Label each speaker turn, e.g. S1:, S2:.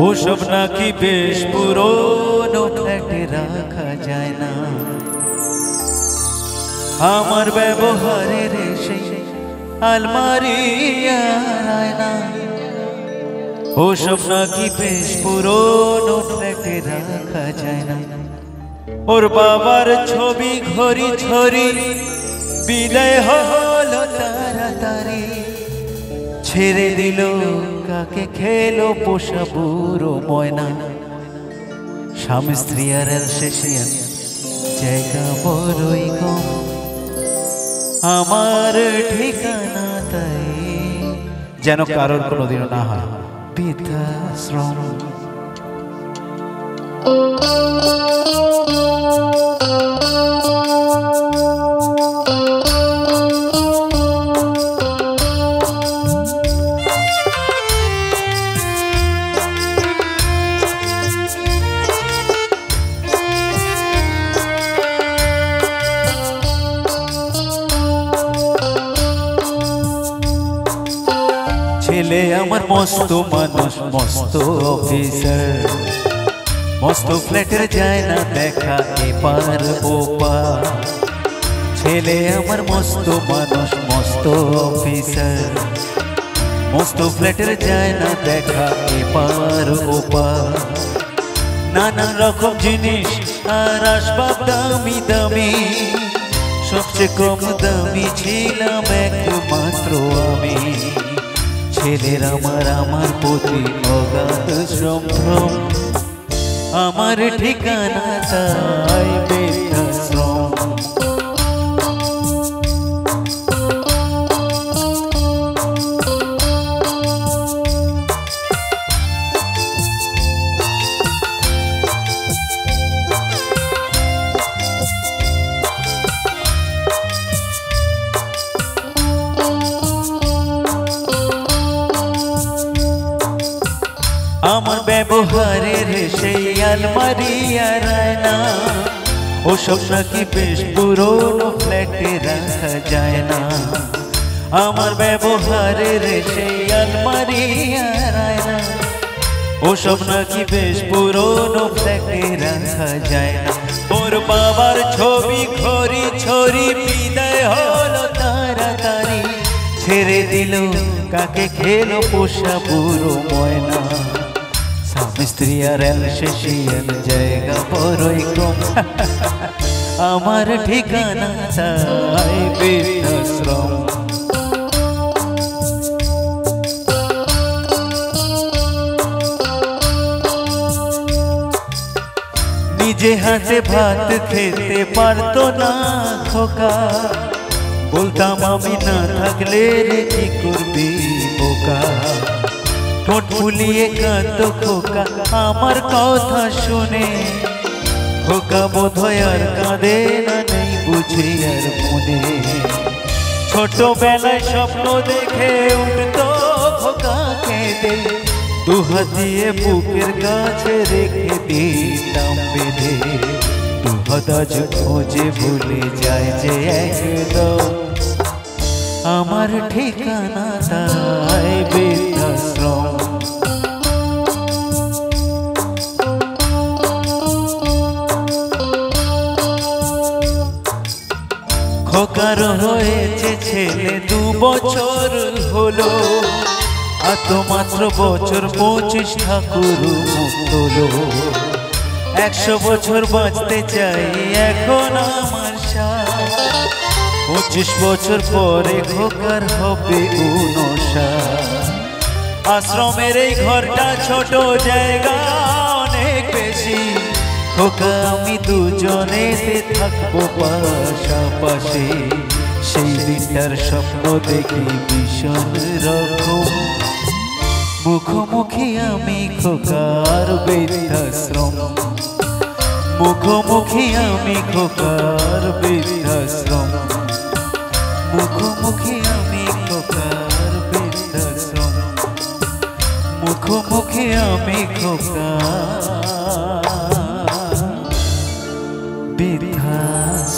S1: ওসব নাকি বেশ পুরনো ফ্ল্যাটে রাখা যায় না। আমার ব্যবহারের সেই আলমারি আয়না, ওসব নাকি বেশ পুরনো ফ্ল্যাটে রাখা যায় না। ওর বাবার ছবি ঘড়ি ছড়ি বিদায় হলো তাড়াতাড়ি, ছেড়ে দিল কাকে খেলো পোষা বুড়ো ময়না। স্বামী স্ত্রী আর শেষে জায়গা বড়ই কম, আমার ঠিকানা তাই যেন কারোর কোনোদিনও না হয় বৃদ্ধাশ্রম। ছেলে আমার মস্ত মানুষ, মস্ত অফিসার, মস্ত ফ্ল্যাটের যায় না দেখা এপার ওপার। ছেলে আমার মস্ত মানুষ, মস্ত অফিসার, মস্ত ফ্ল্যাটের যায় না দেখা এপার ওপার। নানান রকম জিনিস আর আসবাব দামি দামি, সবচেয়ে কম দামি ছিলাম একমাত্র আমি। ছেলের আমার প্রতি অগাধ সম্ভ্রম, আমার ঠিকানা তাই বৃদ্ধাশ্রম। আমার ব্যবহারের সেই আলমারি আর আয়না, ওসব নাকি বেশ পুরনো ফ্ল্যাটে রাখা যায় না। আমার ব্যবহারের সেই আলমারি আর আয়না, ওসব নাকি বেশ পুরনো ফ্ল্যাটে রাখা যায় না। ওর বাবার ছবি ঘড়ি ছড়ি বিদায় হলো তাড়াতাড়ি, ছেড়ে দিল কাকে খেলো পোষা বুড়ো ময়না। স্বামী স্ত্রী আর শেষে জায়গা বড়ই কম, আমার ঠিকানা তাই বৃদ্ধাশ্রম। নিজে হাতে ভাত খেতে পারতো না খোকা, বলতাম আমি না থাকলে রে কি করবি বোকা। ঠোঁট ফুলিয়ে কাঁদতো খোকা আমার কথা শুনে, খোকা বোধহয় আর কাঁদে না, নেই বুঝি আর মনে। ছোটবেলায় স্বপ্ন দেখে উঠতো খোকা কেঁদে, দুহাত দিয়ে বুকের কাছে রেখে দিতাম বেঁধে। দুহাত আজ খোঁজে ভুলে যায় যে একদম, আমার ঠিকানা তাই বৃদ্ধাশ্রম। খোকার হয়েছে ছেলে 2 বছর হলো, আর তো মাত্র বছর 25 ঠাকুর মুক্তলো। 100 বছর বাঁচতে চাই এখন আমার সাথ, 25 বছর পরে খোকার হবে 59। আশ্রমের এই ঘরটা ছোট, জায়গা অনেক বেশি, খোকা আমি দুজনেতে থাকবো পাশাপাশি। সেই দিনটার স্বপ্ন দেখি ভীষণ রকম, মুখোমুখি আমি খোকার বৃদ্ধাশ্রম। মুখোমুখি আমি খোকার বৃদ্ধাশ্রম, মুখোমুখি আমি খোকার বৃদ্ধাশ্রম, মুখোমুখি আমি খোকার বৃদ্ধাশ্রম।